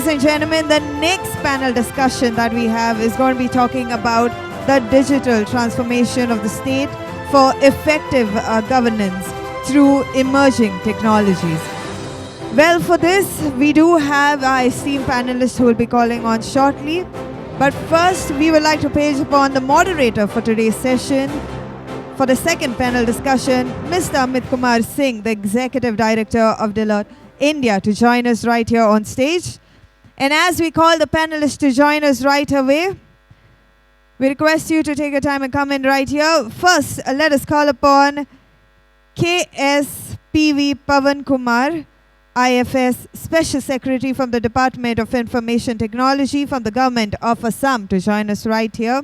ladies and gentlemen, the next panel discussion that we have is going to be talking about the digital transformation of the state for effective governance through emerging technologies. Well, for this, we do have our esteemed panelists who will be calling on shortly. But first, we would like to page upon the moderator for today's session. For the second panel discussion, Mr. Amit Singh, the Executive Director of Deloitte India, to join us right here on stage. And as we call the panelists to join us right away, we request you to take your time and come in right here. First, let us call upon KSPV Pavan Kumar, IFS Special Secretary from the Department of Information Technology from the Government of Assam, to join us right here.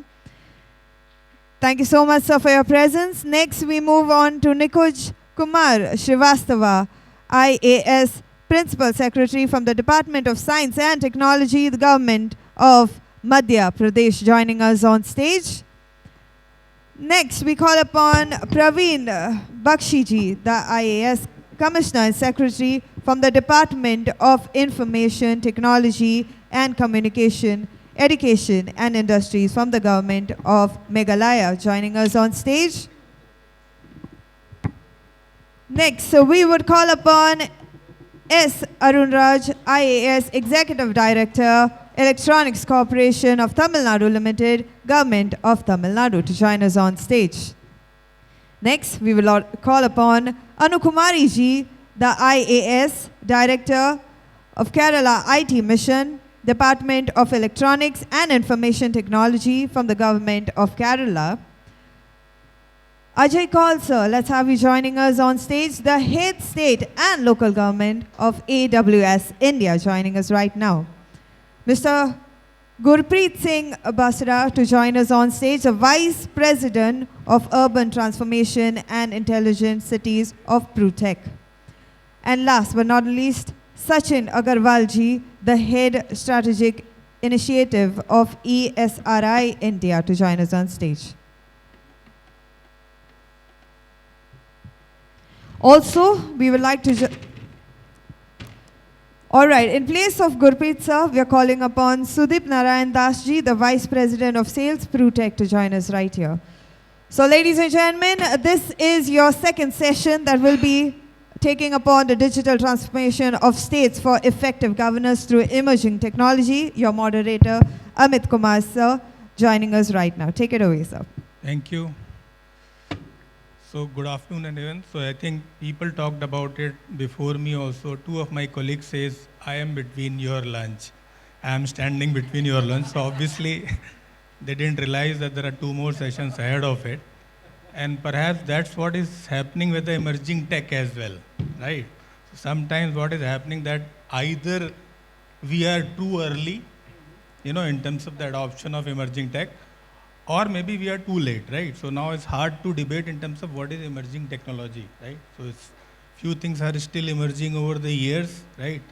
Thank you so much, sir, for your presence. Next, we move on to Nikunj Kumar Srivastava, IAS Principal Secretary from the Department of Science and Technology, the Government of Madhya Pradesh, joining us on stage. Next, we call upon Pravin Bakshi ji, the IAS Commissioner and Secretary from the Department of Information Technology and Communication, Education and Industries from the Government of Meghalaya, joining us on stage. Next, so we would call upon S. Arunraj, IAS Executive Director, Electronics Corporation of Tamil Nadu Limited, Government of Tamil Nadu, to join us on stage. Next, we will call upon Kumari ji, the IAS Director of Kerala IT Mission, Department of Electronics and Information Technology from the Government of Kerala. Ajay Kaul, sir, let's have you joining us on stage, the Head State and Local Government of AWS India, joining us right now. Mr. Gurpreet Singh Basra, to join us on stage, the Vice President of Urban Transformation and Intelligent Cities of PRUTech. And last but not least, Sachin Agarwal ji, the Head Strategic Initiative of ESRI India, to join us on stage. Also, we would like to... All right, in place of Gurpreet sir, we are calling upon Sudip Narayan Das ji, the Vice President of Sales, PRUTech, to join us right here. So ladies and gentlemen, this is your second session that will be taking upon the digital transformation of states for effective governance through emerging technology. Your moderator, Amit Kumar sir, joining us right now. Take it away, sir. Thank you. So good afternoon, everyone. So I think people talked about it before me also. Two of my colleagues says, I am between your lunch. I am standing between your lunch. So obviously, they didn't realize that there are two more sessions ahead of it. And perhaps that's what is happening with the emerging tech as well, right? So sometimes what is happening that either we are too early, in terms of the adoption of emerging tech, or maybe we are too late, right? So now it's hard to debate in terms of what is emerging technology, right? So few things are still emerging over the years, right?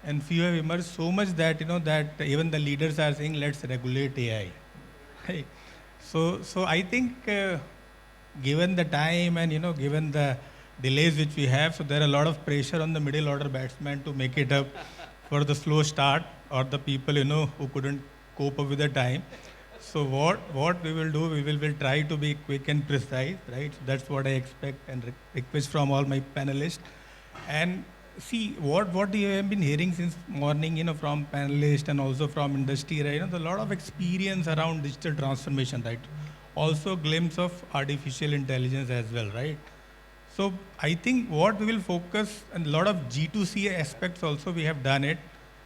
And few have emerged so much that, that even the leaders are saying, let's regulate AI, right? So I think given the time and, given the delays which we have, so there are a lot of pressure on the middle order batsmen to make it up for the slow start or the people, who couldn't cope up with the time. So what we will do, we will try to be quick and precise, right? So that's what I expect and request from all my panelists. And see, what you have been hearing since morning, from panelists and also from industry, right? There's a lot of experience around digital transformation, right? Also glimpse of artificial intelligence as well, right? So I think what we will focus, and a lot of G2C aspects also we have done it.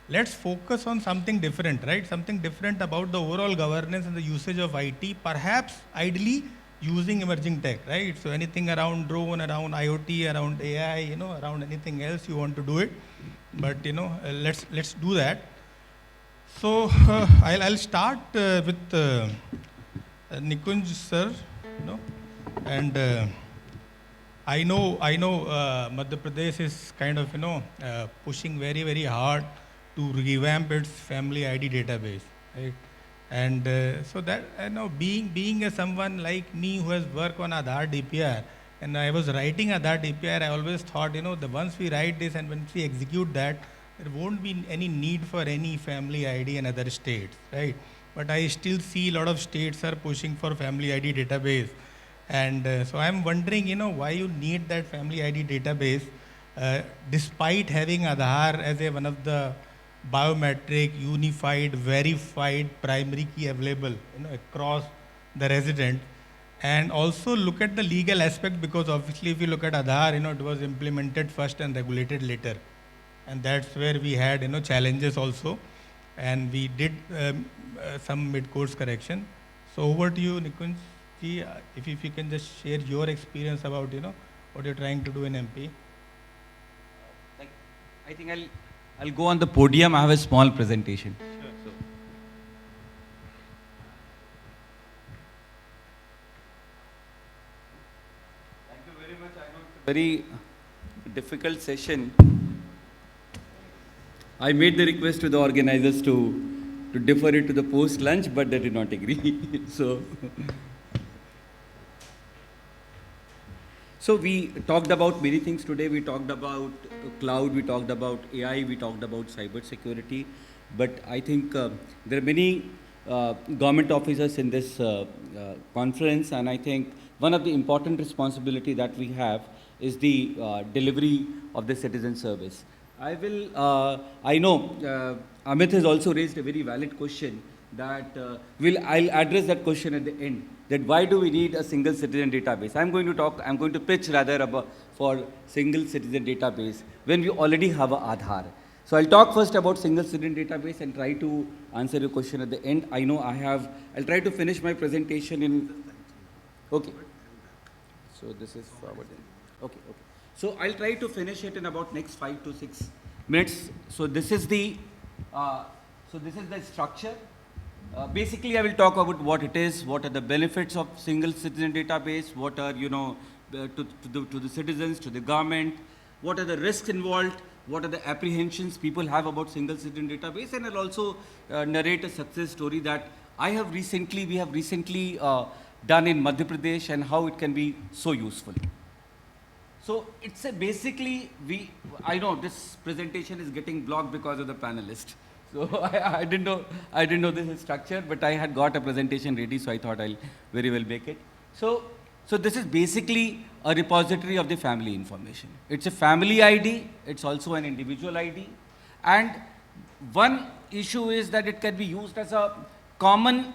Let's focus on something different, right? Something different about the overall governance and the usage of IT, perhaps ideally using emerging tech, right? So anything around drone, around IoT, around AI, around anything else you want to do it. But, let's do that. So I'll start with Nikunj sir, and I know Madhya Pradesh is kind of, pushing very, very hard to revamp its family ID database, right? And so that, being someone like me who has worked on Aadhaar DPR, and I was writing Aadhaar DPR, I always thought, once we write this and once we execute that, there won't be any need for any family ID in other states, right? But I still see a lot of states are pushing for family ID database. And so I'm wondering, why you need that family ID database despite having Aadhaar as one of the biometric, unified, verified primary key available, across the resident. And also look at the legal aspect, because obviously if you look at Aadhaar, it was implemented first and regulated later. And that's where we had, challenges also. And we did some mid-course correction. So over to you, Nikunj ji, if you can just share your experience about, what you're trying to do in MP. I think I'll go on the podium. I have a small presentation. Sure. So. Thank you very much. I know it's a very difficult session. I made the request to the organizers to defer it to the post-lunch, but they did not agree. So we talked about many things today. We talked about cloud, we talked about AI, we talked about cyber security. But I think there are many government officers in this conference, and I think one of the important responsibility that we have is the delivery of the citizen service. I know Amit has also raised a very valid question that I'll address that question at the end, that why do we need a single citizen database? I'm going to pitch rather for single citizen database when we already have a Aadhaar. So I'll talk first about single citizen database and try to answer your question at the end. I know I'll try to finish my presentation in, okay. So this is forward. Okay. So I'll try to finish it in about next 5 to 6 minutes. So this is the structure. Basically, I will talk about what it is, what are the benefits of single citizen database, what are, to the citizens, to the government, what are the risks involved, what are the apprehensions people have about single citizen database, and I'll also narrate a success story that we have recently done in Madhya Pradesh and how it can be so useful. So it's I know this presentation is getting blocked because of the panelist. So I didn't know this is structure, but I had got a presentation ready, so I thought I'll very well make it. So this is basically a repository of the family information. It's a family ID, it's also an individual ID. And one issue is that it can be used as a common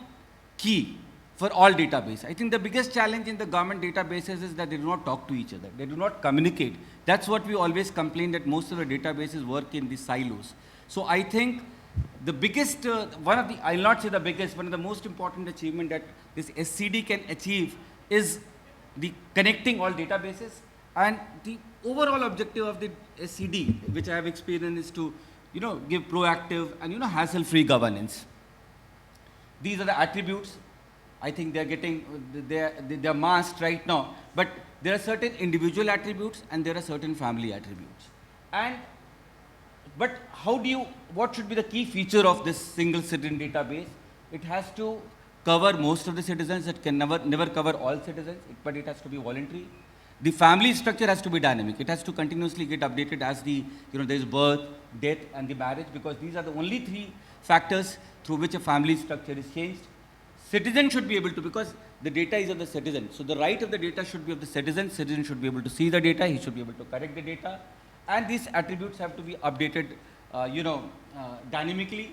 key for all databases. I think the biggest challenge in the government databases is that they do not talk to each other. They do not communicate. That's what we always complain, that most of the databases work in the silos. So I think the biggest, I'll not say the biggest, one of the most important achievement that this SCD can achieve is the connecting all databases. And the overall objective of the SCD, which I have experienced, is to, give proactive and, hassle-free governance. These are the attributes. I think they're masked right now, but there are certain individual attributes and there are certain family attributes. But what should be the key feature of this single citizen database? It has to cover most of the citizens. It can never cover all citizens, but it has to be voluntary. The family structure has to be dynamic. It has to continuously get updated as there is birth, death, and the marriage, because these are the only 3 factors through which a family structure is changed. Citizen should be able to, because the data is of the citizen. So the right of the data should be of the citizen. Citizen should be able to see the data. He should be able to correct the data. And these attributes have to be updated, dynamically.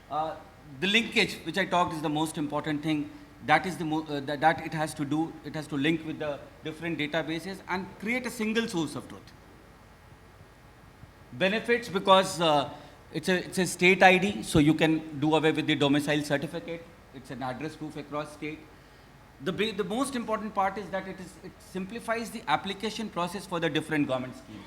The linkage, which I talked, is the most important thing. That is that it has to do. It has to link with the different databases and create a single source of truth. Benefits, because it's a state ID, so you can do away with the domicile certificate. It's an address proof across state. The most important part is that it simplifies the application process for the different government schemes.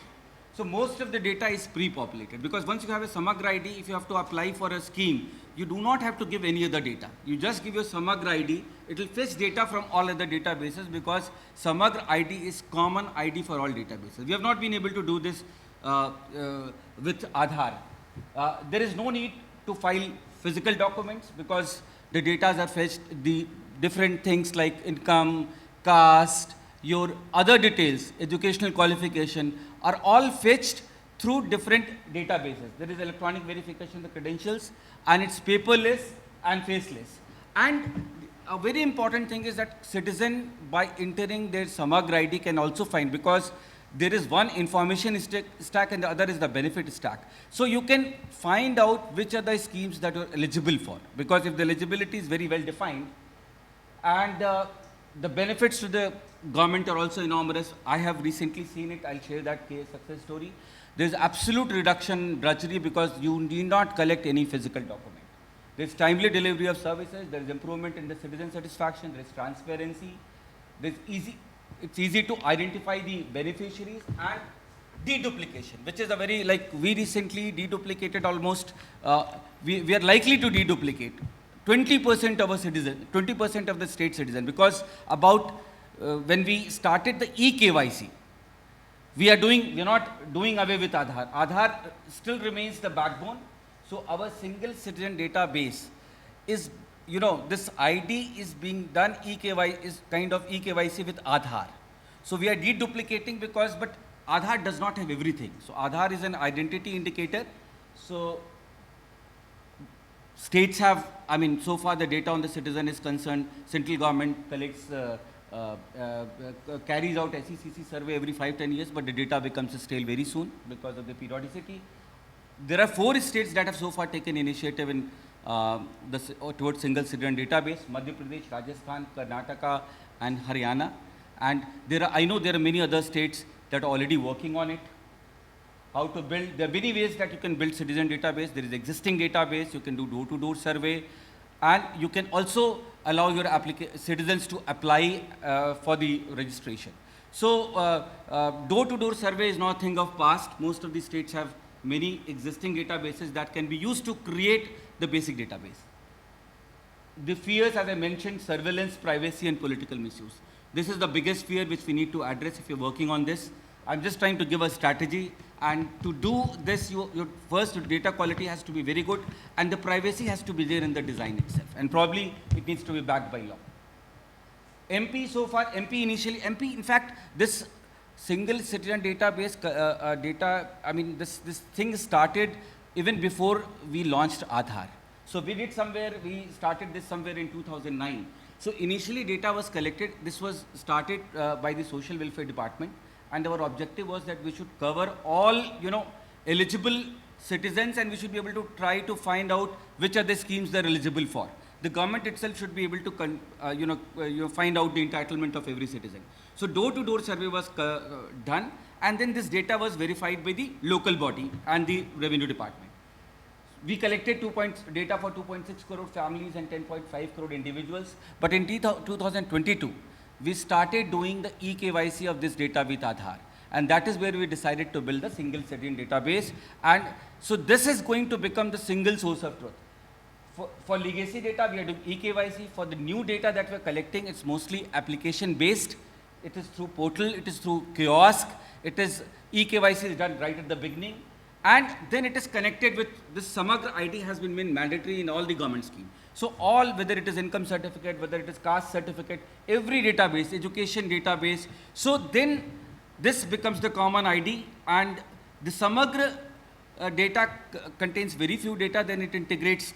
So most of the data is pre-populated, because once you have a Samagra ID, if you have to apply for a scheme, you do not have to give any other data. You just give your Samagra ID. It will fetch data from all other databases, because Samagra ID is common ID for all databases. We have not been able to do this with Aadhaar. There is no need to file physical documents, because the data are fetched, the different things like income, caste, your other details, educational qualification, are all fetched through different databases. There is electronic verification of the credentials, and it's paperless and faceless. And a very important thing is that citizen, by entering their Samagra ID, can also find, because there is one information stack and the other is the benefit stack. So you can find out which are the schemes that you're eligible for, because if the eligibility is very well defined, and the benefits to the government are also enormous. I have recently seen it. I'll share that case success story. There's absolute reduction in drudgery because you need not collect any physical document. There's timely delivery of services. There is improvement in the citizen satisfaction. There is transparency. It's easy to identify the beneficiaries, and deduplication, which is a very, like, we recently deduplicated almost, we are likely to deduplicate 20% of a citizen, 20% of the state citizen, because about when we started the eKYC, we are not doing away with Aadhaar. Aadhaar still remains the backbone. So our single citizen database is, this ID is being done, is kind of eKYC with Aadhaar. So we are deduplicating but Aadhaar does not have everything. So Aadhaar is an identity indicator. So states have, so far the data on the citizen is concerned, central government collects, carries out SECC survey every 5-10 years, but the data becomes stale very soon because of the periodicity. There are 4 states that have so far taken initiative in towards single citizen database: Madhya Pradesh, Rajasthan, Karnataka, and Haryana. And I know there are many other states that are already working on it. How to build? There are many ways that you can build citizen database. There is existing database. You can do door-to-door survey, and you can also allow your citizens to apply for the registration. So door-to-door survey is not a thing of past. Most of the states have many existing databases that can be used to create the basic database. The fears, as I mentioned: surveillance, privacy, and political misuse. This is the biggest fear which we need to address if you're working on this. I'm just trying to give a strategy, and to do this, your first data quality has to be very good, and the privacy has to be there in the design itself, and probably it needs to be backed by law. MP, so far, in fact, this single citizen database this thing started even before we launched Aadhaar. So we started this somewhere in 2009. So initially data was collected. This was started by the Social Welfare Department, and our objective was that we should cover all, eligible citizens, and we should be able to try to find out which are the schemes they're eligible for. The government itself should be able to find out the entitlement of every citizen. So door-to-door survey was done, and then this data was verified by the local body and the revenue department. We collected data for 2.6 crore families and 10.5 crore individuals. But in 2022, we started doing the eKYC of this data with Aadhaar. And that is where we decided to build the single citizen database. And so this is going to become the single source of truth. For legacy data, we are doing eKYC. For the new data that we're collecting, it's mostly application-based. It is through portal, it is through kiosk, it is eKYC is done right at the beginning. And then it is connected with this Samagra ID has been made mandatory in all the government schemes. So whether it is income certificate, whether it is caste certificate, every database, education database. So then this becomes the common ID, and the Samagra data contains very few data, then it integrates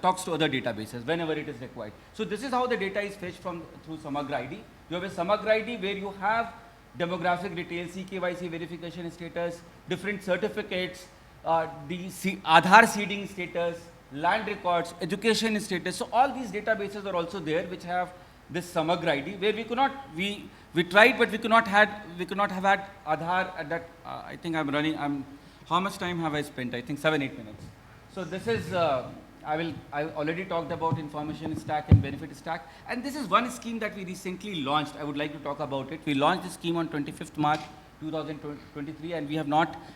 talks to other databases whenever it is required. So this is how the data is fetched through Samagra ID. You have a Samagra ID where you have demographic details, CKYC verification status, different certificates, the Aadhaar seeding status, land records, education status. So all these databases are also there which have this Samagra ID, where we tried, but we could not have had Aadhaar at that. I think how much time have I spent? I think 7-8 minutes. So this is, I already talked about information stack and benefit stack. And this is one scheme that we recently launched. I would like to talk about it. We launched this scheme on 25th March 2023, and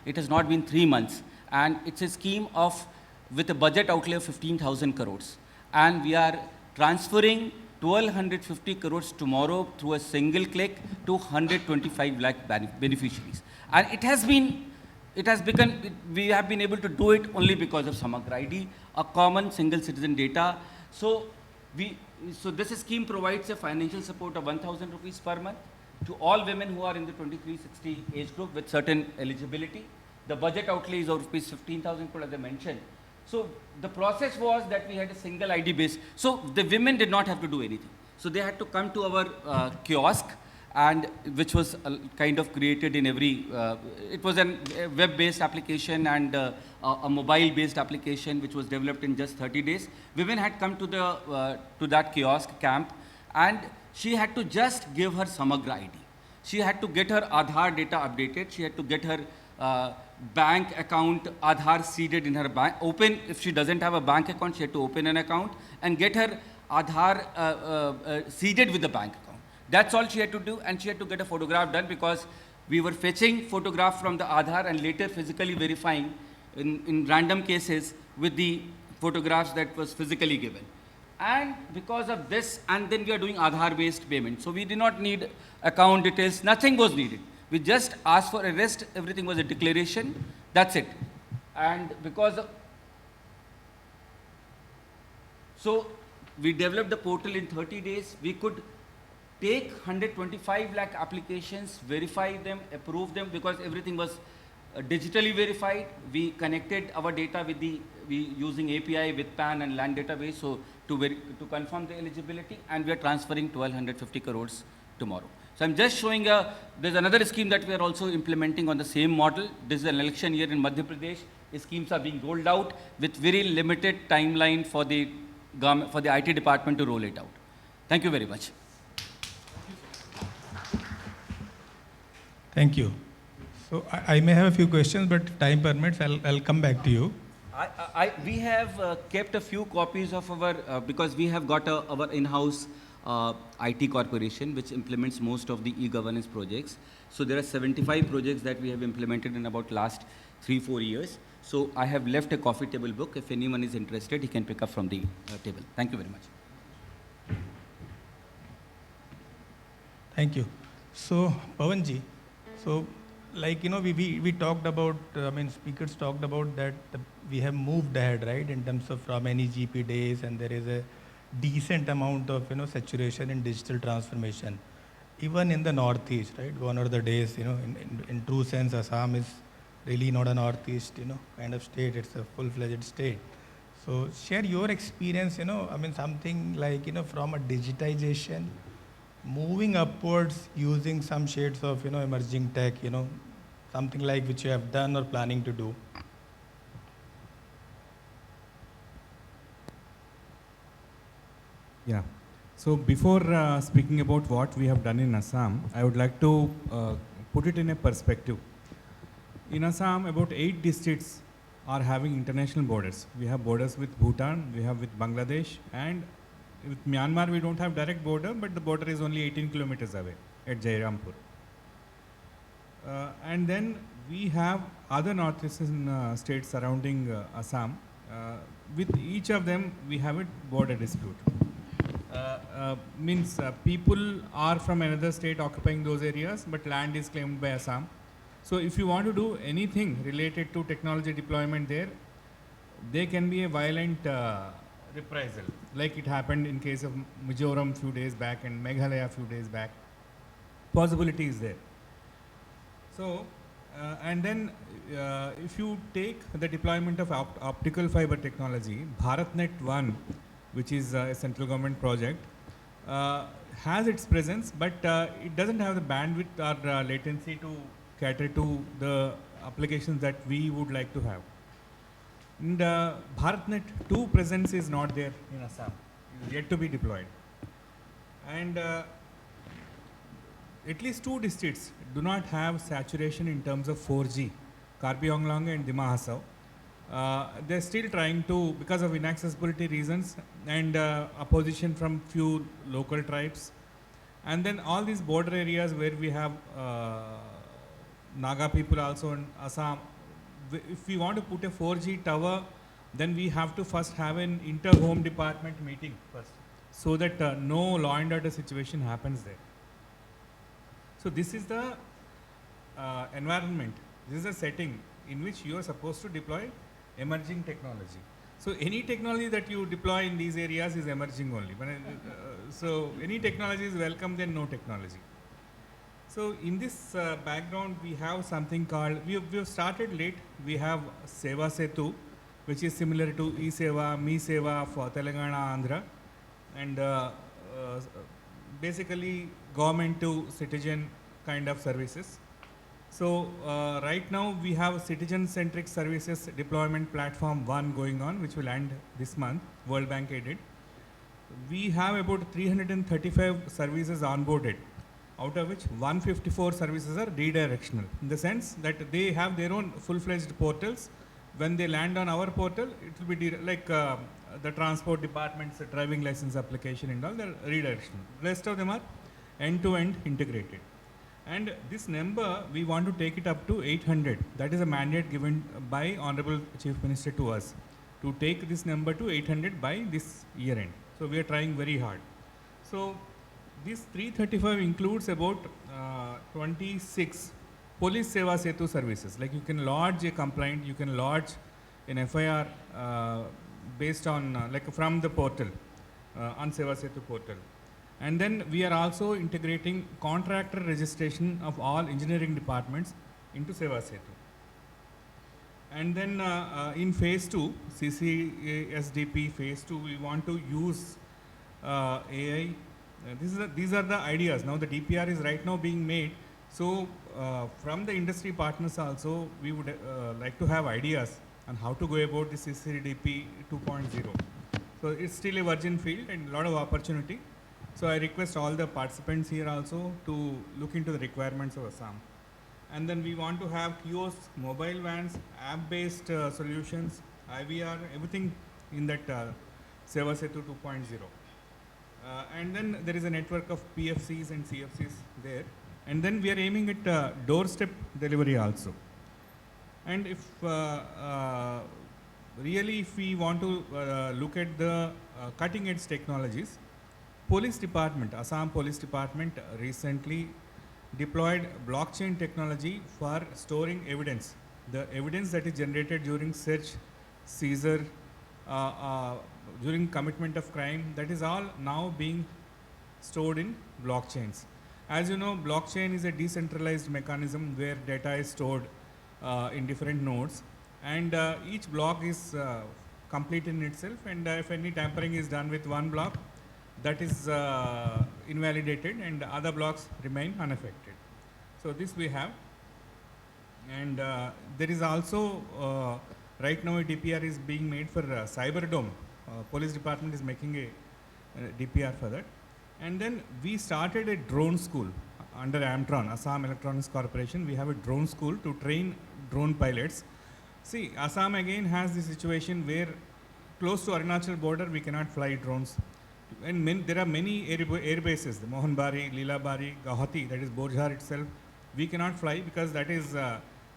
it has not been 3 months. And it's a scheme with a budget outlay of 15,000 crores. And we are transferring 1,250 crores tomorrow through a single click to 125 lakh beneficiaries. And we have been able to do it only because of Samagra ID, a common single citizen data. So this scheme provides a financial support of 1,000 rupees per month to all women who are in the 23-60 age group with certain eligibility. The budget outlay is of rupees 15,000 crore as I mentioned. So the process was that we had a single ID base. So the women did not have to do anything. So they had to come to our kiosk, and which was kind of created in every, it was a web-based application and a mobile-based application which was developed in just 30 days. Women had come to that kiosk camp, and she had to just give her Samagra ID. She had to get her Aadhaar data updated. She had to get her bank account Aadhaar seeded in her bank. If she doesn't have a bank account, she had to open an account and get her Aadhaar seeded with the bank account. That's all she had to do, and she had to get a photograph done, because we were fetching photograph from the Aadhaar and later physically verifying in random cases with the photographs that was physically given. And because of this, and then we are doing Aadhaar based payment. So we did not need account details, nothing was needed. We just asked for a rest, everything was a declaration, that's it. And because of, so we developed the portal in 30 days. We could take 125 lakh applications, verify them, approve them, because everything was digitally verified. We connected our data with using API with PAN and land database, so to confirm the eligibility, and we are transferring 1250 crores tomorrow. So I'm just showing there's another scheme that we are also implementing on the same model. This is an election year in Madhya Pradesh. Schemes are being rolled out with very limited timeline for the government, for the IT department to roll it out. Thank you very much. Thank you. So I may have a few questions, but if time permits, I'll come back to you. We have kept a few copies of our, because we have got our in-house IT corporation which implements most of the e-governance projects. So there are 75 projects that we have implemented in about last 3-4 years. So I have left a coffee table book. If anyone is interested, he can pick up from the table. Thank you very much. Thank you. So Pavan ji, so like, we talked about, speakers talked about that we have moved ahead, right, in terms of from any GP days, and there is a decent amount of, saturation in digital transformation. Even in the Northeast, right, gone are the days, in true sense, Assam is really not a Northeast, kind of state, it's a full-fledged state. So share your experience, something like, from a digitization, moving upwards using some shades of, emerging tech, something like which you have done or planning to do. Yeah. So before speaking about what we have done in Assam, I would like to put it in a perspective. In Assam, about 8 districts are having international borders. We have borders with Bhutan, we have with Bangladesh, and with Myanmar we don't have direct border, but the border is only 18 kilometers away at Jairampur. And then we have other northeastern states surrounding Assam. With each of them, we have a border dispute. People are from another state occupying those areas, but land is claimed by Assam. So if you want to do anything related to technology deployment there can be a violent reprisal, like it happened in case of Mizoram few days back and Meghalaya few days back. Possibility is there. So, and then if you take the deployment of optical fiber technology, BharatNet 1, which is a central government project, has its presence, but it doesn't have the bandwidth or latency to cater to the applications that we would like to have. And BharatNet 2 presence is not there in Assam. It is yet to be deployed. And at least 2 districts do not have saturation in terms of 4G, Karbi Anglong and Dima Hasao. They're still trying to, because of inaccessibility reasons and opposition from few local tribes. And then all these border areas where we have Naga people also in Assam, if we want to put a 4G tower, then we have to first have an inter-home department meeting first, so that no law and order situation happens there. So this is the environment, this is a setting in which you are supposed to deploy emerging technology. So any technology that you deploy in these areas is emerging only. So any technology is welcome, then no technology. So in this background, we have something called, we've started late. We have Seva Setu, which is similar to E-Seva, Me-Seva for Telangana, Andhra, and basically government to citizen kind of services. So right now we have citizen-centric services deployment platform 1 going on, which will end this month, World Bank aided. We have about 335 services onboarded, out of which 154 services are redirectional, in the sense that they have their own full-fledged portals. When they land on our portal, it will be like the transport department's driving license application and all, they're redirectional. Rest of them are end-to-end integrated. And this number, we want to take it up to 800. That is a mandate given by Honorable Chief Minister to us, to take this number to 800 by this year end. So we are trying very hard. So this 335 includes about 26 police Seva Setu services. Like you can lodge a complaint, you can lodge an FIR based on like from the portal, on Seva Setu portal. And then we are also integrating contractor registration of all engineering departments into Seva Setu. And then in phase 2, CCSDP phase 2, we want to use AI. These are the ideas. Now the DPR is right now being made. So from the industry partners also, we would like to have ideas on how to go about the CCDP 2.0. So it's still a virgin field and a lot of opportunity. So I request all the participants here also to look into the requirements of Assam. And then we want to have kiosks, mobile vans, app-based solutions, IVR, everything in that Seva Setu 2.0. And then there is a network of PFCs and CFCs there. And then we are aiming at doorstep delivery also. And if really if we want to look at the cutting edge technologies, Police Department, Assam Police Department recently deployed blockchain technology for storing evidence. The evidence that is generated during search, seizure, during commitment of crime, that is all now being stored in blockchains. As you know, blockchain is a decentralized mechanism where data is stored in different nodes, and each block is complete in itself, and if any tampering is done with one block, that is invalidated and other blocks remain unaffected. So this we have. And there is also, right now a DPR is being made for Cyberdome. Police Department is making a DPR for that. And then we started a drone school under Amtron, Assam Electronics Corporation. We have a drone school to train drone pilots. See, Assam again has the situation where close to Arunachal border we cannot fly drones. And there are many air bases, the Mohanbari, Leelabari, Guwahati, that is Borjhar itself, we cannot fly because that is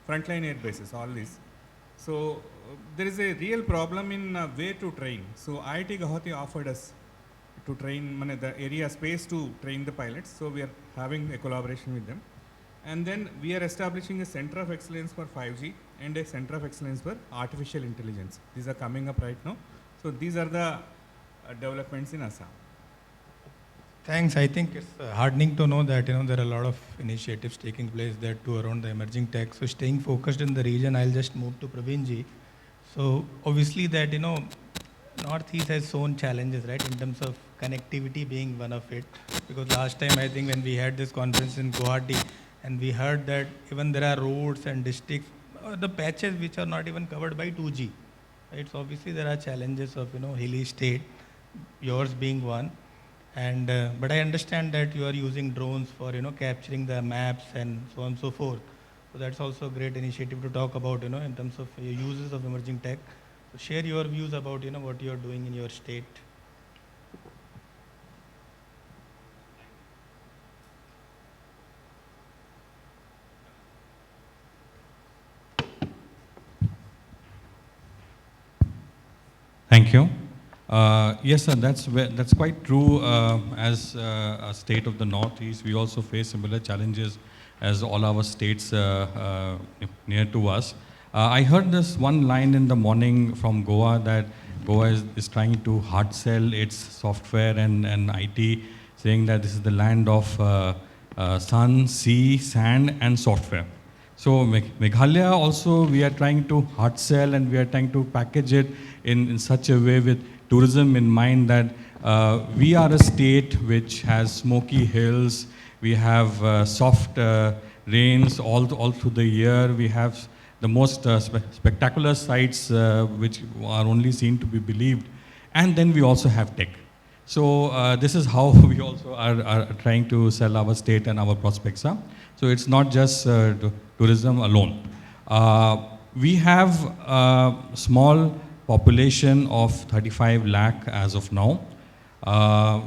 frontline air bases, all these. So there is a real problem in where to train. So IIT Guwahati offered us to train the area space to train the pilots. So we are having a collaboration with them. And then we are establishing a center of excellence for 5G and a center of excellence for artificial intelligence. These are coming up right now. So these are the developments in Assam. Thanks. I think it's heartening to know that there are a lot of initiatives taking place there too around the emerging tech. So staying focused in the region, I'll just move to Pravin ji. So obviously that Northeast has shown challenges, right, in terms of connectivity being one of it. Because last time I think when we had this conference in Guwahati, and we heard that even there are roads and districts, the patches which are not even covered by 2G. Right? So obviously there are challenges of hilly state, yours being one. And but I understand that you are using drones for capturing the maps and so on and so forth. So that's also a great initiative to talk about in terms of uses of emerging tech. So share your views about what you are doing in your state. Thank you. Yes, sir, that's quite true. As a state of the Northeast, we also face similar challenges as all our states near to us. I heard this one line in the morning from Goa that Goa is trying to hard sell its software and IT, saying that this is the land of sun, sea, sand, and software. So Meghalaya also, we are trying to hard sell and we are trying to package it in such a way with tourism in mind that we are a state which has smoky hills, we have soft rains all through the year, we have the most spectacular sights which are only seen to be believed, and then we also have tech. So this is how we also are trying to sell our state and our prospects. So it's not just tourism alone. We have a small population of 35 lakh as of now.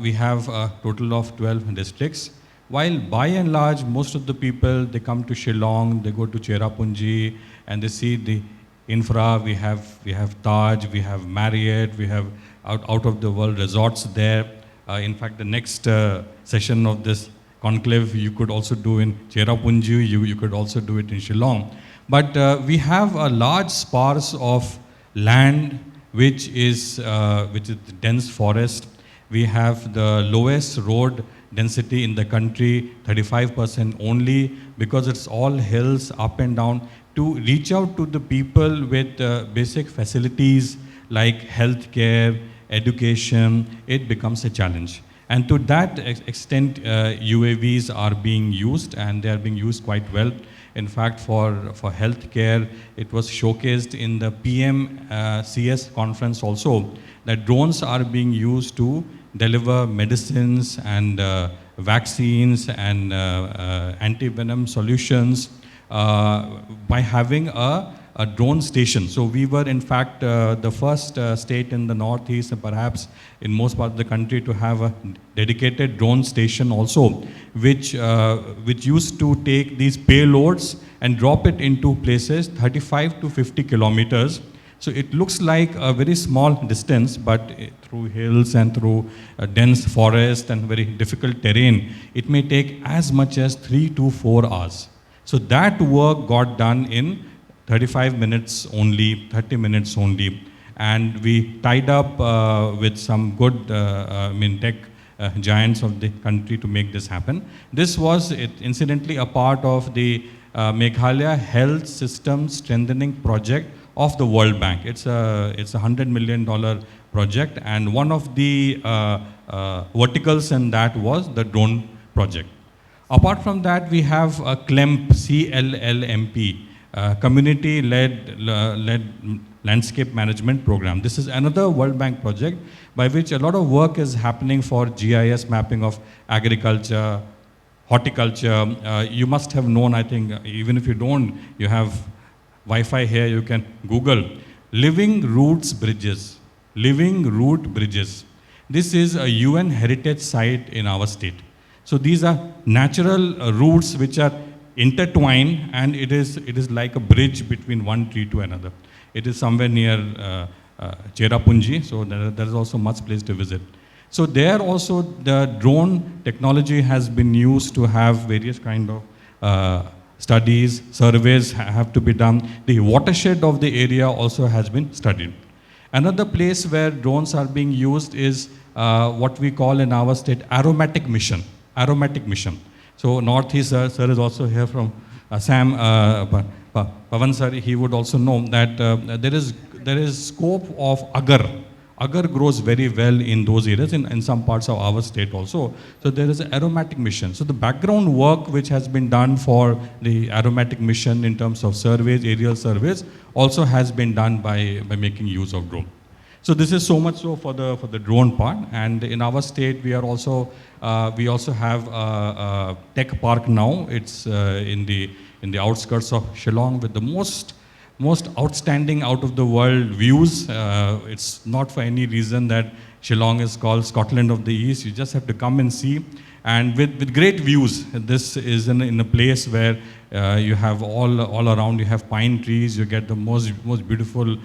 We have a total of 12 districts. While by and large, most of the people, they come to Shillong, they go to Cherrapunji, and they see the infra. We have Taj, we have Marriott, we have out of the world resorts there. In fact, the next session of this conclave you could also do in Cherrapunji, you could also do it in Shillong. But we have a large sparse of land which is dense forest. We have the lowest road density in the country, 35% only, because it's all hills up and down. To reach out to the people with basic facilities like healthcare, education, it becomes a challenge. And to that extent, UAVs are being used, and they are being used quite well. In fact, for healthcare, it was showcased in the PM CS conference also, that drones are being used to deliver medicines and vaccines and anti-venom solutions by having a drone station. So we were in fact the first state in the northeast and perhaps in most parts of the country to have a dedicated drone station also, which used to take these payloads and drop it into places 35 to 50 kilometers. So it looks like a very small distance, but through hills and through dense forest and very difficult terrain, it may take as much as 3 to 4 hours. So that work got done in 35 minutes only, 30 minutes only. And we tied up with some good tech giants of the country to make this happen. This was incidentally a part of the Meghalaya Health System Strengthening Project of the World Bank. It's a $100 million project, and one of the verticals in that was the drone project. Apart from that, we have a CLEMP, CLLMP, community-led landscape management program. This is another World Bank project by which a lot of work is happening for GIS mapping of agriculture, horticulture. You must have known, I think, even if you don't, you have Wi-Fi here, you can Google Living Roots Bridges. Living Root Bridges. This is a UN heritage site in our state. So these are natural roots which are intertwined, and it is like a bridge between one tree to another. It is somewhere near Cherrapunji, so there is also much place to visit. So there also the drone technology has been used to have various kind of studies, surveys have to be done. The watershed of the area also has been studied. Another place where drones are being used is what we call in our state aromatic mission. Aromatic mission. So Northeast sir is also here from Assam. Pavan sir, he would also know that there is scope of agar. Agar grows very well in those areas, in some parts of our state also. So there is an aromatic mission. So the background work which has been done for the aromatic mission in terms of surveys, aerial surveys, also has been done by making use of drone. So this is so much so for the drone part. And in our state, we also have a tech park now. It's in the outskirts of Shillong with the most outstanding out of the world views. It's not for any reason that Shillong is called Scotland of the East. You just have to come and see. And with great views. This is in a place where you have all around, you have pine trees, you get the most beautiful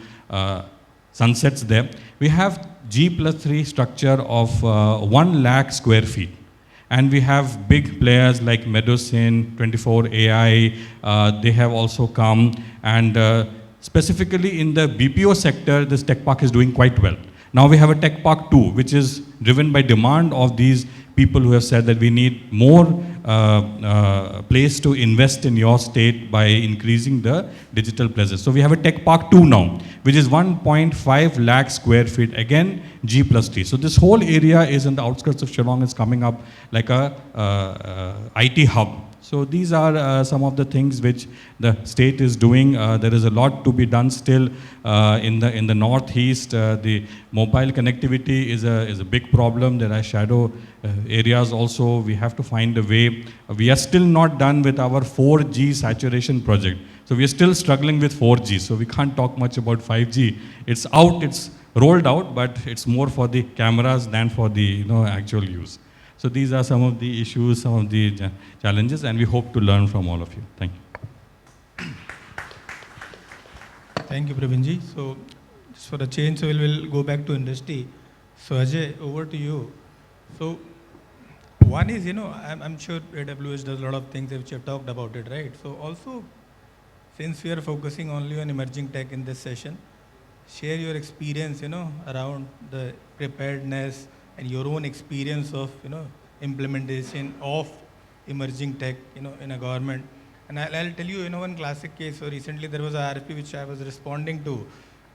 sunsets there. We have G+3 structure of 1 lakh square feet. And we have big players like Medicine, 24AI, they have also come. And specifically in the BPO sector, this tech park is doing quite well. Now we have a tech park too, which is driven by demand of these people who have said that we need more place to invest in your state by increasing the digital presence. So we have a Tech Park 2 now, which is 1.5 lakh square feet, again G+T. So this whole area is in the outskirts of Shillong, is coming up like a IT hub. So these are some of the things which the state is doing. There is a lot to be done still in the northeast. The mobile connectivity is a big problem. There are shadow areas also. We have to find a way. We are still not done with our 4G saturation project. So we are still struggling with 4G. So we can't talk much about 5G. It's out, it's rolled out, but it's more for the cameras than for the actual use. So these are some of the issues, some of the challenges, and we hope to learn from all of you. Thank you. Thank you, Pravinji. So just for a change, so we'll go back to industry. So Ajay, over to you. So one is, I'm sure AWS does a lot of things which you have talked about it, right? So also, since we are focusing only on emerging tech in this session, share your experience, around the preparedness and your own experience of, implementation of emerging tech, in a government. And I'll tell you, one classic case. So recently there was a RFP which I was responding to.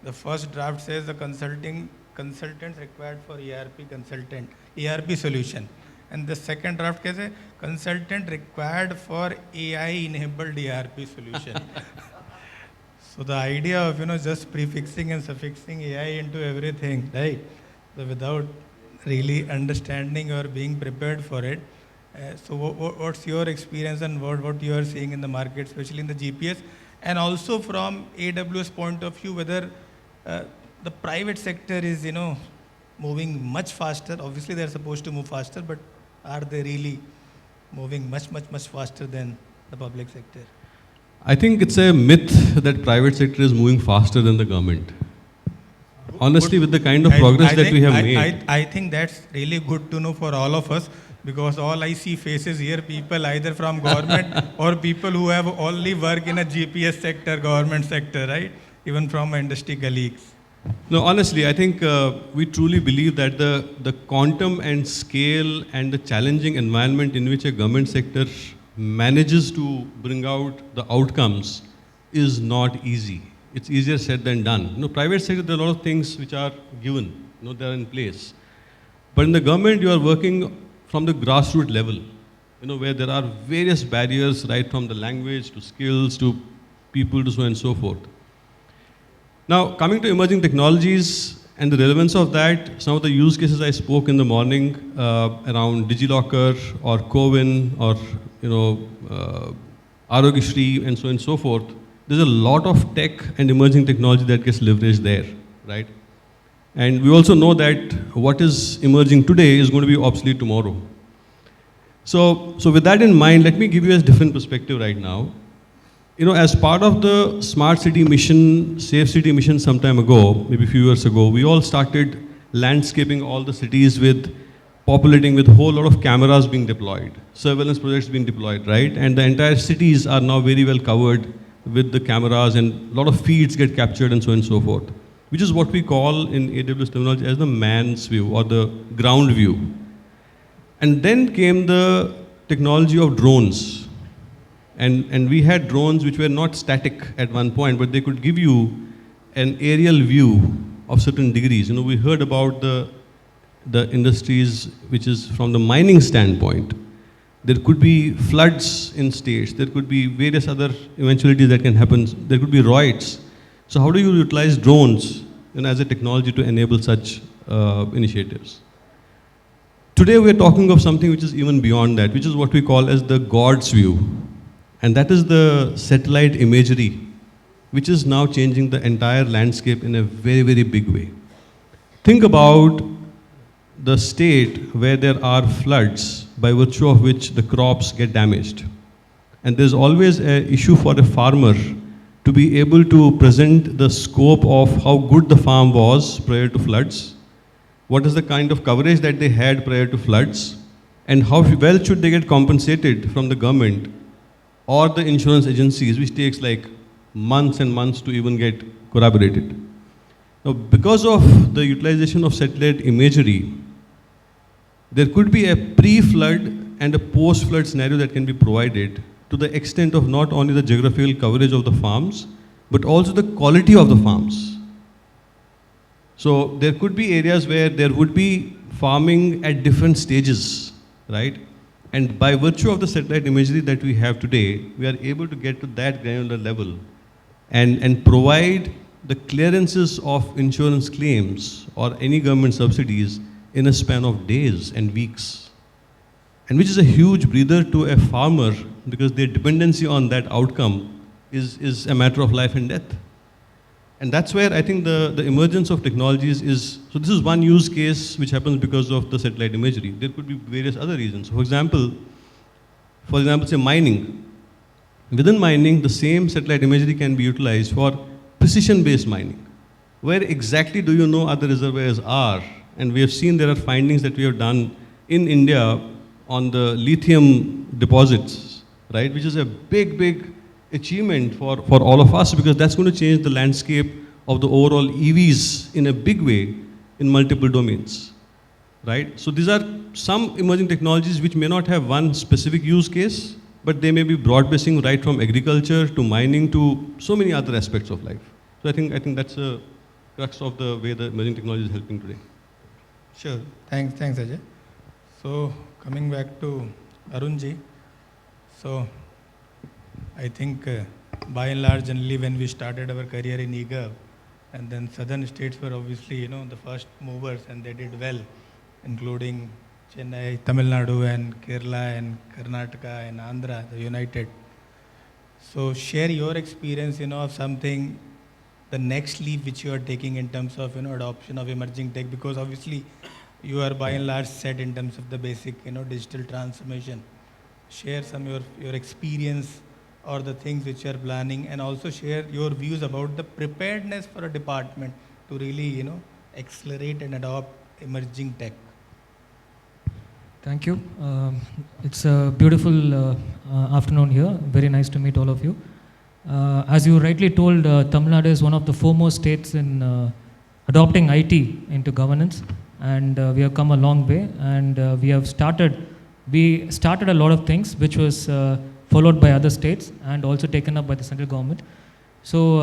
The first draft says the consultants required for ERP solution. And the second draft says consultant required for AI-enabled ERP solution. So the idea of, just prefixing and suffixing AI into everything, right? So without really understanding or being prepared for it. So what's your experience and what you are seeing in the market, especially in the GPS, and also from AWS point of view, whether the private sector is, moving much faster? Obviously, they're supposed to move faster, but are they really moving much faster than the public sector? I think it's a myth that private sector is moving faster than the government. Honestly, with the kind of progress that we have made. I think that's really good to know for all of us, because all I see faces here, people either from government or people who have only work in a GPS sector, government sector, right? Even from industry colleagues. No, honestly, I think we truly believe that the quantum and scale and the challenging environment in which a government sector manages to bring out the outcomes is not easy. It's easier said than done. Private sector, there are a lot of things which are given, they are in place. But in the government, you are working from the grassroots level, where there are various barriers, right from the language to skills to people to so on and so forth. Now, coming to emerging technologies and the relevance of that, some of the use cases I spoke in the morning around DigiLocker or CoWIN or, 𝕮𝖆𝖙𝖎𝖃 and so on and so forth. There's a lot of tech and emerging technology that gets leveraged there, right? And we also know that what is emerging today is going to be obsolete tomorrow. So with that in mind, let me give you a different perspective right now. As part of the smart city mission, safe city mission some time ago, maybe a few years ago, we all started landscaping all the cities populating with a whole lot of cameras being deployed, surveillance projects being deployed, right? And the entire cities are now very well covered with the cameras, and a lot of feeds get captured and so on and so forth, which is what we call in AWS terminology as the man's view or the ground view. And then came the technology of drones. And we had drones which were not static at one point, but they could give you an aerial view of certain degrees. We heard about the industries which is from the mining standpoint. There could be floods in states. There could be various other eventualities that can happen. There could be riots. So how do you utilize drones as a technology to enable such initiatives? Today we're talking of something which is even beyond that, which is what we call as the God's view. And that is the satellite imagery, which is now changing the entire landscape in a very, very big way. Think about the state where there are floods by virtue of which the crops get damaged. And there's always an issue for a farmer to be able to present the scope of how good the farm was prior to floods, what is the kind of coverage that they had prior to floods, and how well should they get compensated from the government or the insurance agencies, which takes like months and months to even get corroborated. Now, because of the utilization of satellite imagery, there could be a pre-flood and a post-flood scenario that can be provided to the extent of not only the geographical coverage of the farms, but also the quality of the farms. So there could be areas where there would be farming at different stages, right? And by virtue of the satellite imagery that we have today, we are able to get to that granular level and provide the clearances of insurance claims or any government subsidies in a span of days and weeks. And which is a huge breather to a farmer because their dependency on that outcome is a matter of life and death. And that's where I think the emergence of technologies is, so this is one use case which happens because of the satellite imagery. There could be various other reasons. For example, say mining. Within mining, the same satellite imagery can be utilized for precision-based mining. Where exactly do you know other reservoirs are? And we have seen there are findings that we have done in India on the lithium deposits, right? Which is a big achievement for all of us because that's going to change the landscape of the overall EVs in a big way in multiple domains, right? So these are some emerging technologies which may not have one specific use case, but they may be broad-basing right from agriculture to mining to so many other aspects of life. So I think that's a crux of the way the emerging technology is helping today. Sure. Thanks, Ajay. So coming back to Arunji, so I think by and large, generally when we started our career in eGov, and then southern states were obviously, the first movers and they did well, including Chennai, Tamil Nadu and Kerala and Karnataka and Andhra, the United. So share your experience, of something, the next leap which you are taking in terms of, adoption of emerging tech, because obviously you are by and large set in terms of the basic, digital transformation. Share some your experience or the things which you are planning, and also share your views about the preparedness for a department to really, accelerate and adopt emerging tech. Thank you. It's a beautiful afternoon here. Very nice to meet all of you. As you rightly told, Tamil Nadu is one of the foremost states in adopting IT into governance, and we have come a long way. And we started a lot of things which was followed by other states and also taken up by the central government. So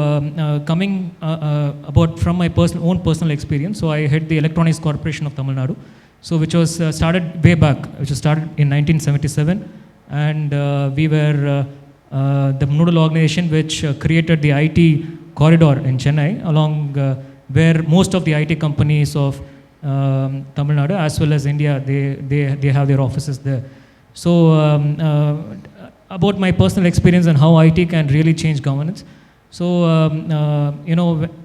coming about from my own personal experience, so I head the Electronics Corporation of Tamil Nadu, so which was started way back, which was started in 1977, and we were the nodal organization which created the IT corridor in Chennai, along where most of the IT companies of Tamil Nadu as well as India, they have their offices there. So about my personal experience and how IT can really change governance. So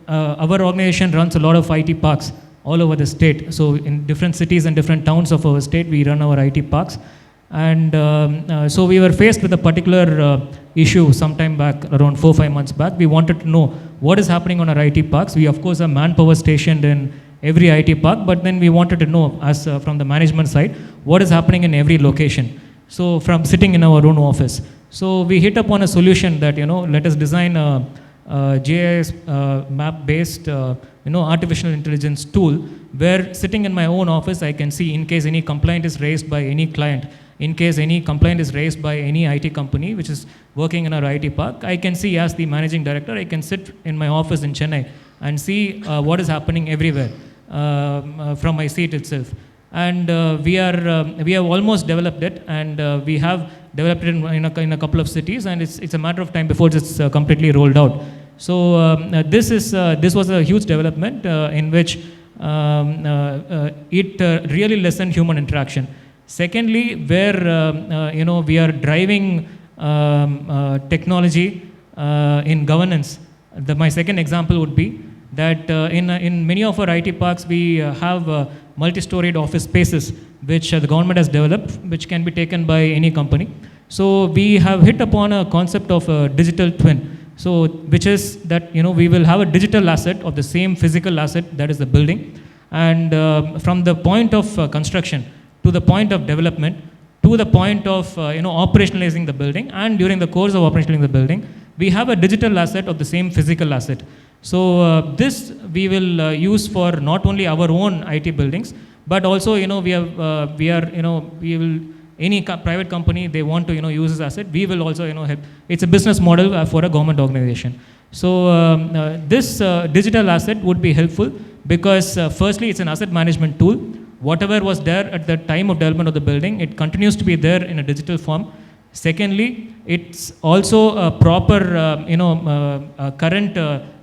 our organization runs a lot of IT parks all over the state. So in different cities and different towns of our state, we run our IT parks. And so we were faced with a particular issue sometime back, around 4-5 months back. We wanted to know what is happening on our IT parks. We of course have manpower stationed in every IT park, but then we wanted to know, as from the management side, what is happening in every location. So from sitting in our own office. So we hit upon a solution that, let us design a GIS map-based, artificial intelligence tool where sitting in my own office, I can see in case any complaint is raised by any client, in case any complaint is raised by any IT company which is working in our IT park, I can see as the managing director, I can sit in my office in Chennai and see what is happening everywhere from my seat itself. And we have almost developed it, and we have developed it in a couple of cities, and it's a matter of time before it's completely rolled out. So this was a huge development in which it really lessened human interaction. Secondly, where we are driving technology in governance. My second example would be that in many of our IT parks, we have multi-storied office spaces which the government has developed, which can be taken by any company. So we have hit upon a concept of a digital twin. So which is that we will have a digital asset of the same physical asset, that is the building, and from the point of construction to the point of development to the point of operationalizing the building, and during the course of operationalizing the building, we have a digital asset of the same physical asset. So this we will use for not only our own IT buildings, but also we will any private company, they want to use this asset, we will also help. It's a business model for a government organization. So this digital asset would be helpful because firstly it's an asset management tool. Whatever was there at the time of development of the building, it continues to be there in a digital form. Secondly, it's also a proper current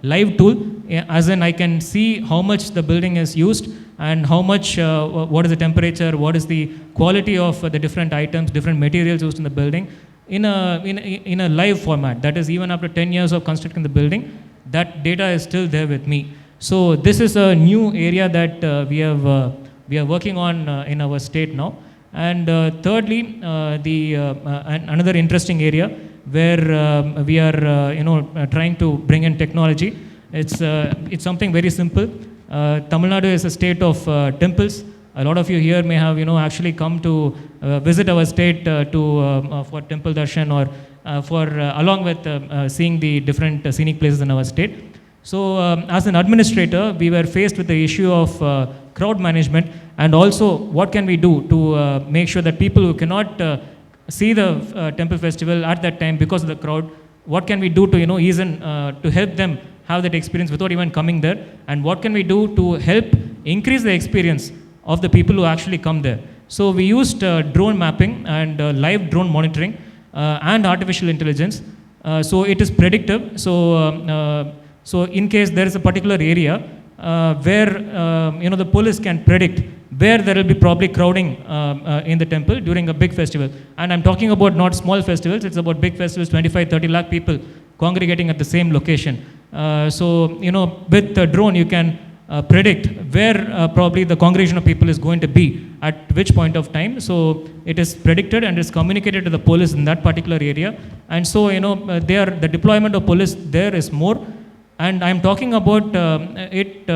live tool, as in I can see how much the building is used and how much, what is the temperature, what is the quality of the different items, different materials used in the building in a live format. That is, even after 10 years of constructing the building, that data is still there with me. So this is a new area that we are working on in our state now. And thirdly, another interesting area where we are trying to bring in technology. It's something very simple. Tamil Nadu is a state of temples. A lot of you here may have actually come to visit our state for temple darshan or for along with seeing the different scenic places in our state. So as an administrator, we were faced with the issue of crowd management, and also what can we do to make sure that people who cannot see the temple festival at that time because of the crowd, what can we do to ease in, to help them have that experience without even coming there, and what can we do to help increase the experience of the people who actually come there. So we used drone mapping and live drone monitoring and artificial intelligence. So it is predictive. So in case there is a particular area where the police can predict where there will be probably crowding in the temple during a big festival. And I'm talking about not small festivals, it's about big festivals, 25-30 lakh people congregating at the same location. So with the drone you can predict where probably the congregation of people is going to be at which point of time. So it is predicted and is communicated to the police in that particular area. And so the deployment of police there is more. And I'm talking about it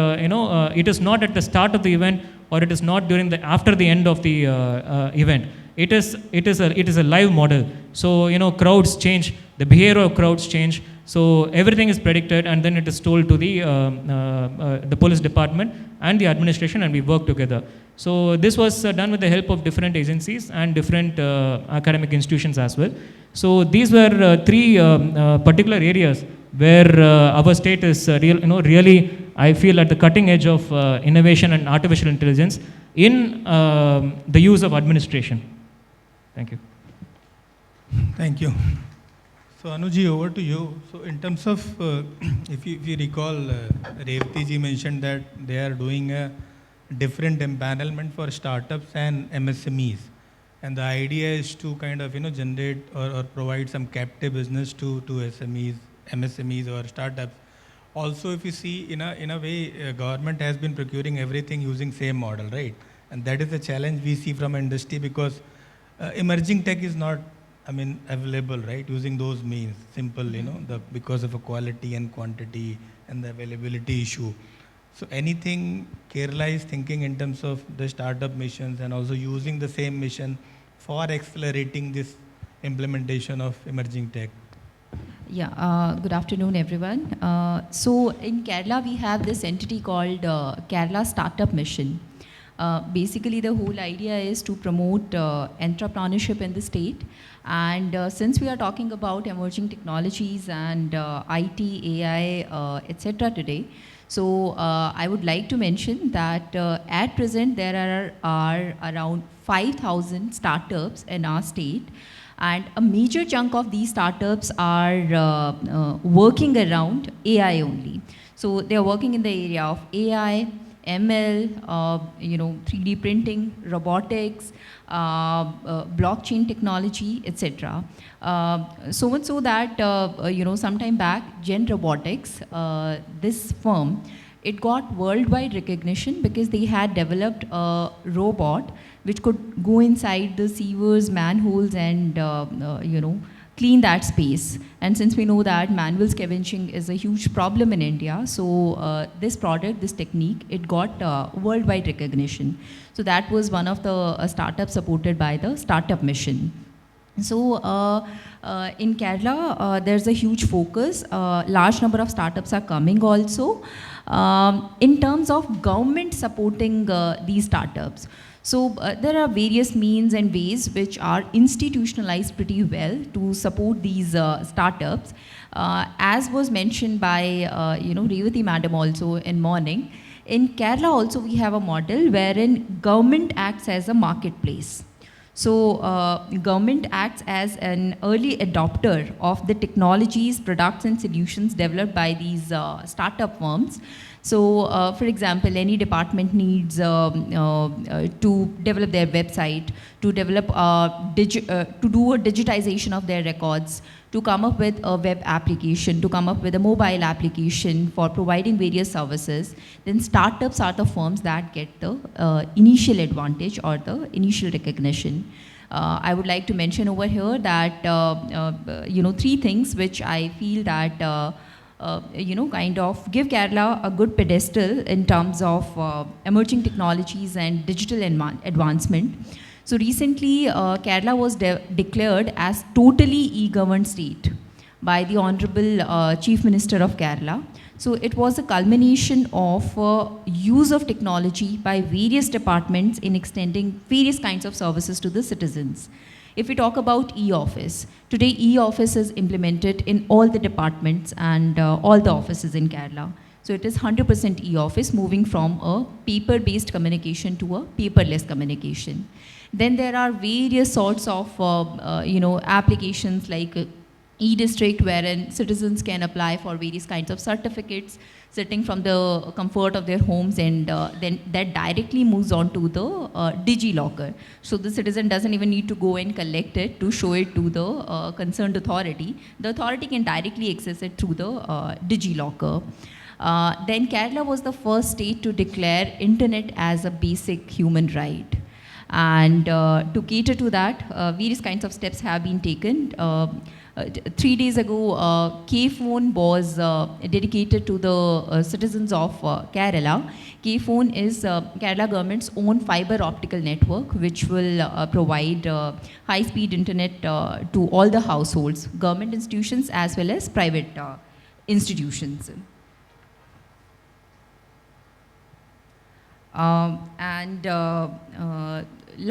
is not at the start of the event, or it is not after the end of the event. It is a live model. So crowds change, the behavior of crowds change. So everything is predicted, and then it is told to the police department and the administration, and we work together. So this was done with the help of different agencies and different academic institutions as well. So these were three particular areas where our state is really, I feel, at the cutting edge of innovation and artificial intelligence in the use of administration. Thank you. Thank you. So Anuji, over to you. So in terms of, if you recall, 𝕮𝖆𝖊𝖐 mentioned that they are doing a different empanelment for startups and MSMEs. And the idea is to kind of generate or provide some captive business to SMEs, MSMEs or startups. Also, if you see, in a way, government has been procuring everything using same model, right? And that is the challenge we see from industry, because emerging tech is not, available, right? Using those means, simple, because of a quality and quantity and the availability issue. So anything Kerala is thinking in terms of the startup missions and also using the same mission for accelerating this implementation of emerging tech? Yeah, good afternoon, everyone. So in Kerala, we have this entity called Kerala Startup Mission. Basically, the whole idea is to promote entrepreneurship in the state. And since we are talking about emerging technologies and IT, AI, etc. today, so I would like to mention that at present there are around 5,000 startups in our state. And a major chunk of these startups are working around AI only. So they are working in the area of AI, ML, 3D printing, robotics, blockchain technology, etc. So much so that, sometime back, Gen Robotics, this firm, it got worldwide recognition because they had developed a robot which could go inside the sewers, manholes, and clean that space. And since we know that manual scavenging is a huge problem in India, so this product, this technique, it got worldwide recognition. So that was one of the startups supported by the Startup Mission. So in Kerala, there's a huge focus. Large number of startups are coming also. In terms of government supporting these startups, so there are various means and ways which are institutionalized pretty well to support these startups. As was mentioned by 𝕮𝖆𝖊𝖐𝖆 madam also in morning, in Kerala also we have a model wherein government acts as a marketplace. So government acts as an early adopter of the technologies, products and solutions developed by these startup firms. So for example, any department needs to develop their website, to develop to do a digitization of their records, to come up with a web application, to come up with a mobile application for providing various services, then startups are the firms that get the initial advantage or the initial recognition. I would like to mention over here that, three things which I feel that, kind of give Kerala a good pedestal in terms of emerging technologies and digital advancement. So recently, Kerala was declared as totally e-governed state by the Honorable Chief Minister of Kerala. So it was a culmination of use of technology by various departments in extending various kinds of services to the citizens. If we talk about e-office, today e-office is implemented in all the departments and all the offices in Kerala. So it is 100% e-office, moving from a paper-based communication to a paperless communication. Then there are various sorts of applications like e-district, wherein citizens can apply for various kinds of certificates sitting from the comfort of their homes, and then that directly moves on to the 𝕮𝖊𝖆𝖊𝖐𝖆. So the citizen doesn't even need to go and collect it to show it to the concerned authority. The authority can directly access it through the 𝕮𝖊𝖆𝖊𝖐𝖆. Then Kerala was the first state to declare internet as a basic human right. And to cater to that, various kinds of steps have been taken. 3 days ago, 𝕗-Phone was dedicated to the citizens of Kerala. 𝕗-Phone is Kerala government's own fiber optical network, which will provide high-speed internet to all the households, government institutions as well as private institutions.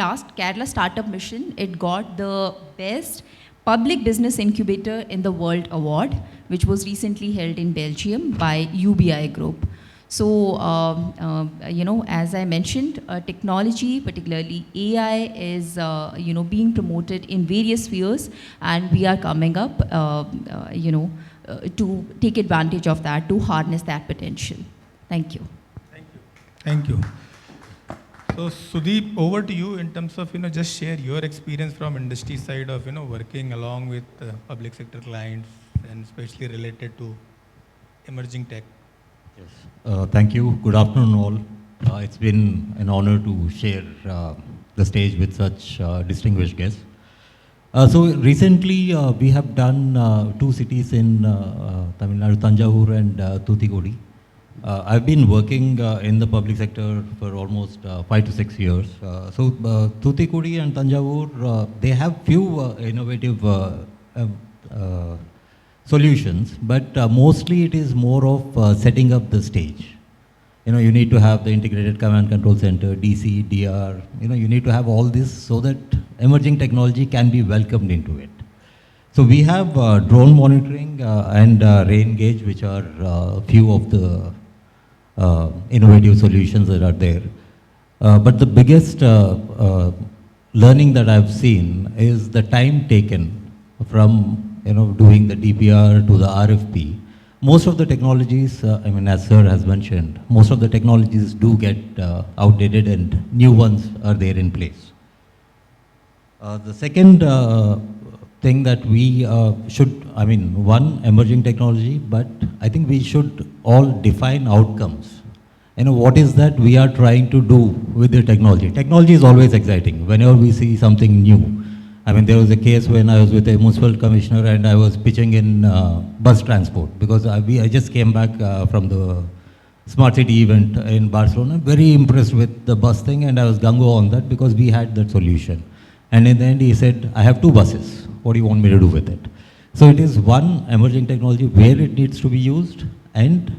Last Kerala Startup Mission, it got the best public business incubator in the world award, which was recently held in Belgium by UBI Group. So, as I mentioned, technology, particularly AI, is being promoted in various spheres, and we are coming up, to take advantage of that, to harness that potential. Thank you. Thank you. So Sudeep, over to you in terms of just share your experience from industry side of working along with public sector clients and especially related to emerging tech. Yes. Thank you. Good afternoon all. It's been an honor to share the stage with such distinguished guests. So recently we have done 2 cities in Tamil Nadu, Thanjavur and Thoothukudi. I've been working in the public sector for almost 5 to 6 years. So Thoothukudi and Thanjavur, they have few innovative solutions, but mostly it is more of setting up the stage. You need to have the integrated command control center, DC, DR, you need to have all this so that emerging technology can be welcomed into it. So we have drone monitoring and rain gauge, which are few of the innovative solutions that are there. But the biggest learning that I've seen is the time taken from doing the DPR to the RFP. Most of the technologies, as Sir has mentioned, most of the technologies do get outdated and new ones are there in place. The second thing that we should, one, emerging technology, but I think we should all define outcomes. What is that we are trying to do with the technology? Technology is always exciting. Whenever we see something new, there was a case when I was with a municipal commissioner and I was pitching in bus transport because I just came back from the smart city event in Barcelona, very impressed with the bus thing, and I was gung-ho on that because we had that solution. And in the end, he said, I have 2 buses. What do you want me to do with it? So it is one, emerging technology, where it needs to be used, and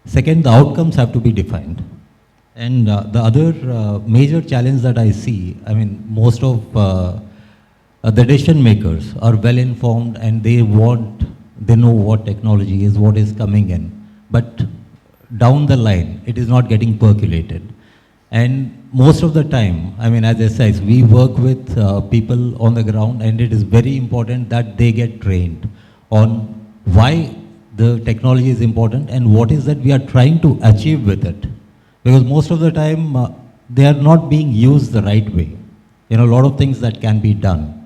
second, the outcomes have to be defined. And the other major challenge that I see, I mean, most of the decision makers are well informed and they know what technology is, what is coming in. But down the line, it is not getting percolated. And most of the time, I mean, as I said, we work with people on the ground, and it is very important that they get trained on why the technology is important and what is that we are trying to achieve with it. Because most of the time, they are not being used the right way. You know, a lot of things that can be done.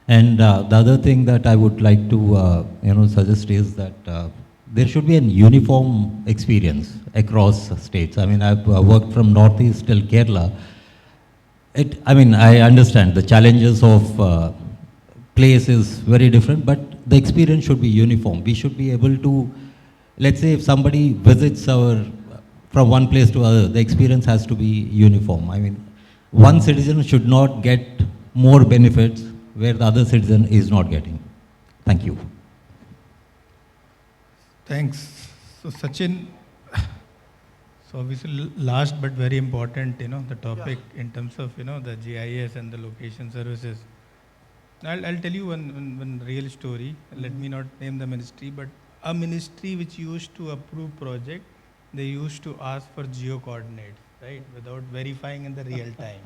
And the other thing that I would like to, suggest is that there should be a uniform experience across states. I mean, I've worked from Northeast till Kerala. I understand the challenges of place is very different, but the experience should be uniform. We should be able to, let's say if somebody visits from one place to other, the experience has to be uniform. I mean, one citizen should not get more benefits where the other citizen is not getting. Thank you. Thanks. So Sachin, so obviously last but very important, the topic in terms of, the GIS and the location services. I'll tell you one real story. Let me not name the ministry, but a ministry which used to approve project, they used to ask for geo coordinates, right, without verifying in the real time.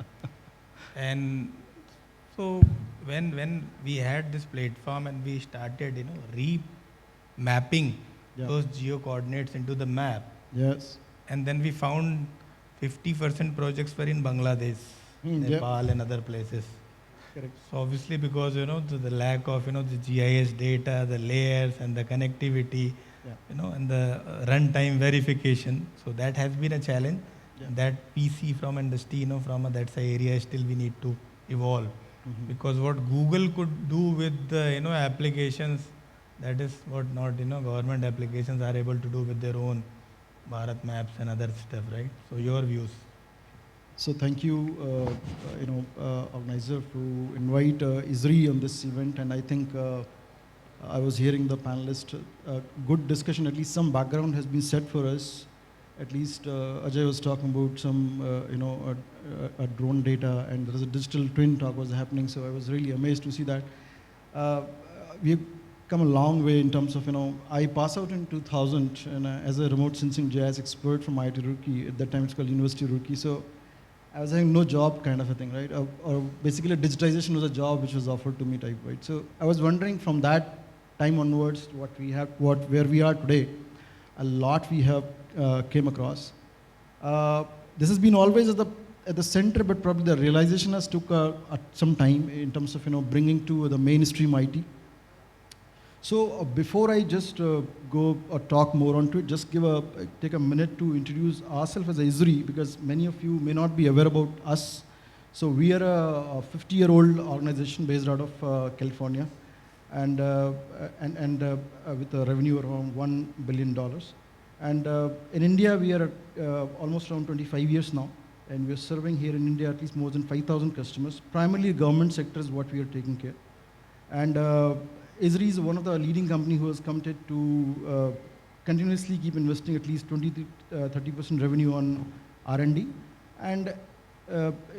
And so when we had this platform and we started, remapping those geo coordinates into the map. Yes. And then we found 50% projects were in Bangladesh, Nepal, and other places. Correct. So obviously because, the lack of, the GIS data, the layers and the connectivity, and the runtime verification. So that has been a challenge. Yeah. That PC from industry, from that's an area still we need to evolve. Because what Google could do with the, applications, that is what not, government applications are able to do with their own Bharat maps and other stuff, right? So your views. So thank you, organizer, to invite ISRI on this event. And I think I was hearing the panelist, good discussion, at least some background has been set for us. At least Ajay was talking about some, a drone data, and there was a digital twin talk was happening. So I was really amazed to see that. We've come a long way in terms of, I passed out in 2000 and as a remote sensing GIS expert from IIT Roorkee. At that time it's called University of Roorkee. So I was having no job kind of a thing, right? Or basically digitization was a job which was offered to me type, right? So I was wondering from that time onwards, where we are today, a lot we have came across. This has been always at the center, but probably the realization has took some time in terms of, bringing to the mainstream IT. So before I just go or talk more onto it, just take a minute to introduce ourselves as ISRI, because many of you may not be aware about us. So we are a 50-year-old organization based out of California, and with a revenue around $1 billion. And in India, we are almost around 25 years now, and we are serving here in India at least more than 5,000 customers. Primarily government sector is what we are taking care. And ISRI is one of the leading company who has committed to continuously keep investing at least 20-30% revenue on R&D. And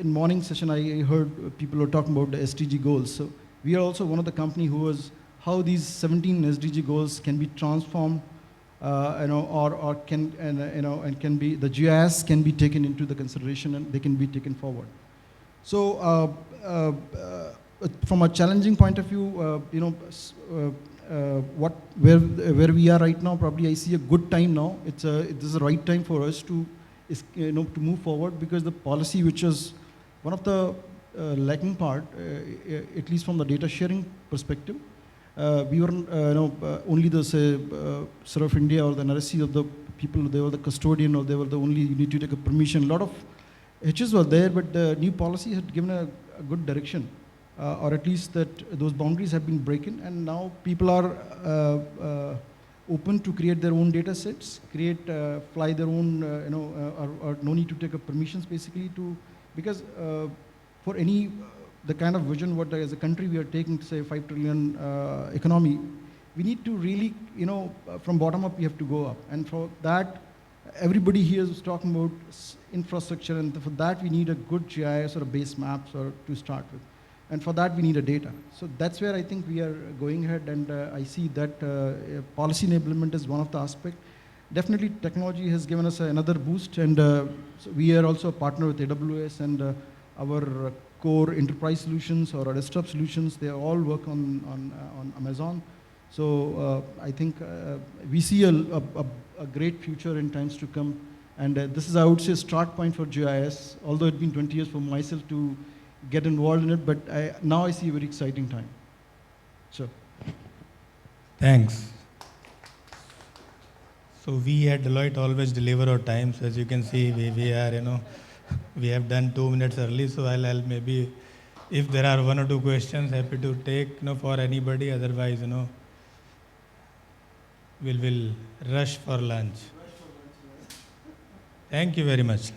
in morning session, I heard people were talking about the SDG goals. So we are also one of the company who was how these 17 SDG goals can be transformed, or can be, the GIS can be taken into the consideration and they can be taken forward. So from a challenging point of view, where we are right now, probably I see a good time now. This is the right time for us to move forward, because the policy, which is one of the lacking part, at least from the data sharing perspective, we were only the sort of India or the NRC of the people. They were the custodian, or they were the only, you need to take a permission. A lot of hitches were there, but the new policy had given a good direction. Or at least that those boundaries have been broken, and now people are open to create their own data sets, fly their own, or no need to take up permissions basically because for any, the kind of vision what as a country we are taking to say 5 trillion economy, we need to really, from bottom up we have to go up. And for that, everybody here is talking about infrastructure, and for that we need a good GIS or a base maps or to start with. And for that we need a data. So that's where I think we are going ahead, and I see that policy enablement is one of the aspects. Definitely technology has given us another boost, and so we are also a partner with AWS, and our core enterprise solutions or our desktop solutions, they all work on Amazon. So I think we see a great future in times to come. And this is, I would say, a start point for GIS, although it's been 20 years for myself to get involved in it, but now I see a very exciting time. Sure. Thanks. So we at Deloitte always deliver our times. As you can see, we are, we have done 2 minutes early, so I'll maybe, if there are 1 or 2 questions, happy to take, for anybody. Otherwise, we'll rush for lunch. Thank you very much.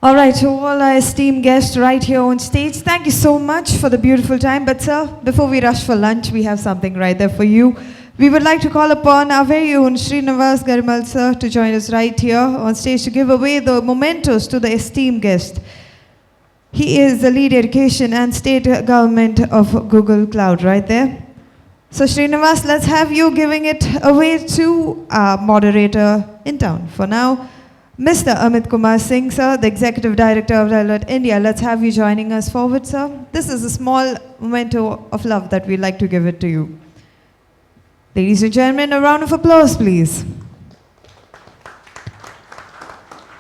All right, to all our esteemed guests right here on stage, thank you so much for the beautiful time. But sir, before we rush for lunch, we have something right there for you. We would like to call upon our very own 𝕗𝖆𝖆𝖊𝖐𝖆 sir to join us right here on stage to give away the mementos to the esteemed guest. He is the lead education and state government of Google Cloud right there. So 𝕗𝖆𝖆𝖊, let's have you giving it away to our moderator in town. For now, Mr. Amit Kumar Singh, sir, the Executive Director of Deloitte India. Let's have you joining us forward, sir. This is a small memento of love that we'd like to give it to you. Ladies and gentlemen, a round of applause, please.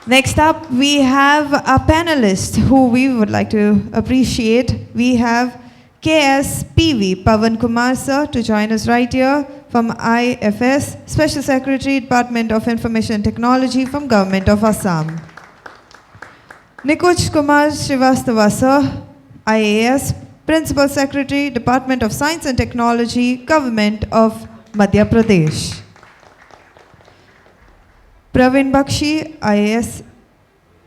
Next up, we have a panelist who we would like to appreciate. We have KSPV Pavan Kumar, sir, to join us right here from IFS, Special Secretary, Department of Information Technology from Government of Assam. Nikunj Kumar Srivastava, sir, IAS, Principal Secretary, Department of Science and Technology, Government of Madhya Pradesh. Pravin Bakshi, IAS,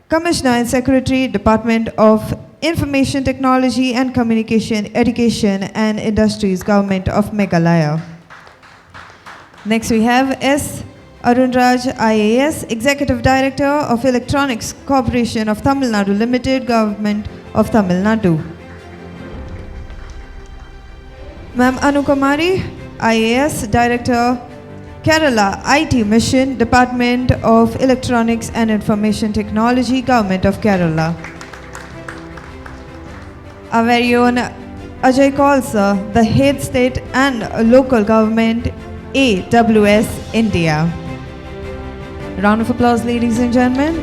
Commissioner and Secretary, Department of Information Technology and Communication, Education and Industries, Government of Meghalaya. Next we have S. Arunraj, IAS, Executive Director of Electronics Corporation of Tamil Nadu Limited, Government of Tamil Nadu. Ma'am Anu Kumari, IAS, Director, Kerala IT Mission, Department of Electronics and Information Technology, Government of Kerala. Our very own Ajay Khalsa, the Head State and Local Government, AWS India. Round of applause, ladies and gentlemen.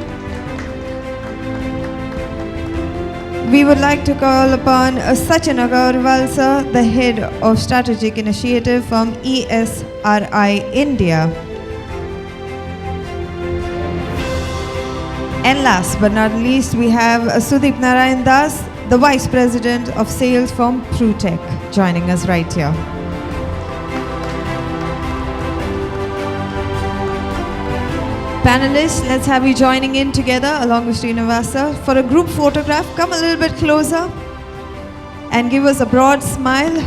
We would like to call upon Sachin Agarwal, sir, the Head of Strategic Initiative from ESRI India. And last but not least, we have Sudeep Narayan Das, the Vice President of Sales from PruTech, joining us right here. Panelists, let's have you joining in together along with 𝕗𝖆𝖆𝖊 for a group photograph. Come a little bit closer and give us a broad smile.